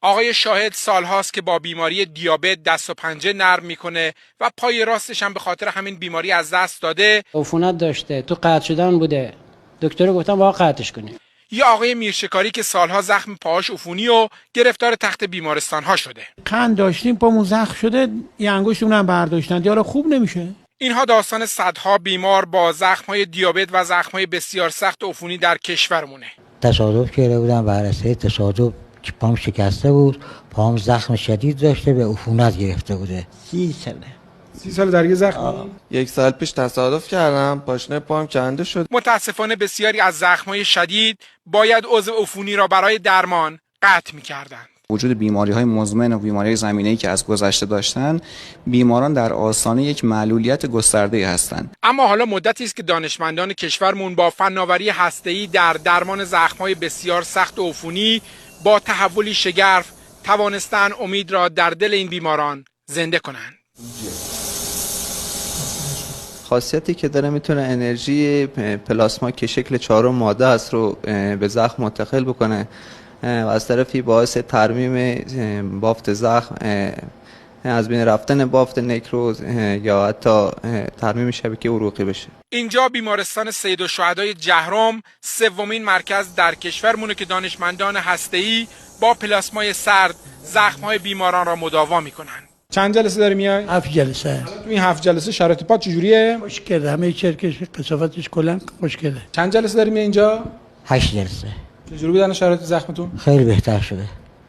آقای شاهد سالهاست که با بیماری دیابت دست و پنجه نرم میکنه و پای راستش هم به خاطر همین بیماری از دست داده. عفونت داشته، تو قطع شدن بوده. دکتر گفتن باید قطعش کنی. یا آقای میرشکاری که سالها زخم پاهاش عفونی و گرفتار تخت بیمارستان ها شده. قند داشتیم، پامون زخم شده، یه انگشتمون هم برداشتن، دیگه خوب نمیشه. اینها داستان صدها بیمار با زخم‌های دیابت و زخم‌های بسیار سخت عفونی در کشورمونه. تصادف کرده بودم، بررسی تصادف که پام شکسته بود، پام زخم شدید داشته، به عفونت گرفته بوده. 30 سال درگیر زخم. 1 سال پیش تصادف کردم، پاشنه پام کنده شد. متاسفانه بسیاری از زخم‌های شدید باید عضو عفونی را برای درمان قطع می‌کردند. وجود بیماری‌های مزمن و بیماری‌های زمینه‌ای که از گذشته داشتن، بیماران در آستانه یک معلولیت گسترده‌ای هستند. اما حالا مدتی است که دانشمندان کشورمون با فناوری هسته‌ای در درمان زخم‌های بسیار سخت و عفونی با تحولی شگرف توانستن امید را در دل این بیماران زنده کنند. خاصیتی که داره میتونه انرژی پلاسما که شکل 4 ماده است رو به زخم منتقل بکنه و از طرفی باعث ترمیم بافت زخم، از بین رفتن بافت نکروز یا حتی ترمیم شبکه عروقی بشه. اینجا بیمارستان سید الشهدای جهرم سومین مرکز در کشورمونه که دانشمندان هسته‌ای با پلاسمای سرد زخم‌های بیماران را مداوا می‌کنند. چند جلسه داری میای؟ 7 جلسه. تو این 7 جلسه شرایط پات چجوریه؟ خوشگله، همه چرکش کثافتش کلا خوشگله. چند جلسه داری میای اینجا؟ 8 جلسه. چجوری بودن شرایط زخمتون؟ خیلی بهتر شده.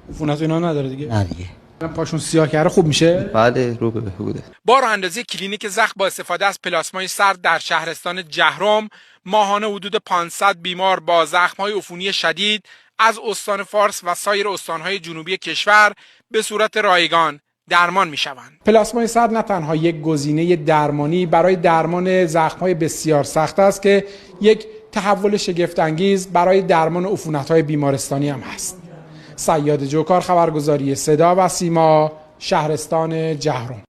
عفونت اینا نداره دیگه؟ نه دیگه. پاشون سیاه کرده خوب میشه؟ بله، رو به بهبوده. با راه اندازی کلینیک زخم با استفاده از پلاسمای سرد در شهرستان جهرم ماهانه حدود 500 بیمار با زخم‌های عفونی شدید از استان فارس و سایر استان‌های جنوبی کشور به صورت رایگان درمان می‌شوند. پلاسمای سرد نه تنها یک گزینه درمانی برای درمان زخم‌های بسیار سخت است که یک تحول شگفت‌انگیز برای درمان عفونت‌های بیمارستانی هم هست. صیاد جوکار، خبرگزاری صدا و سیما، شهرستان جهرم.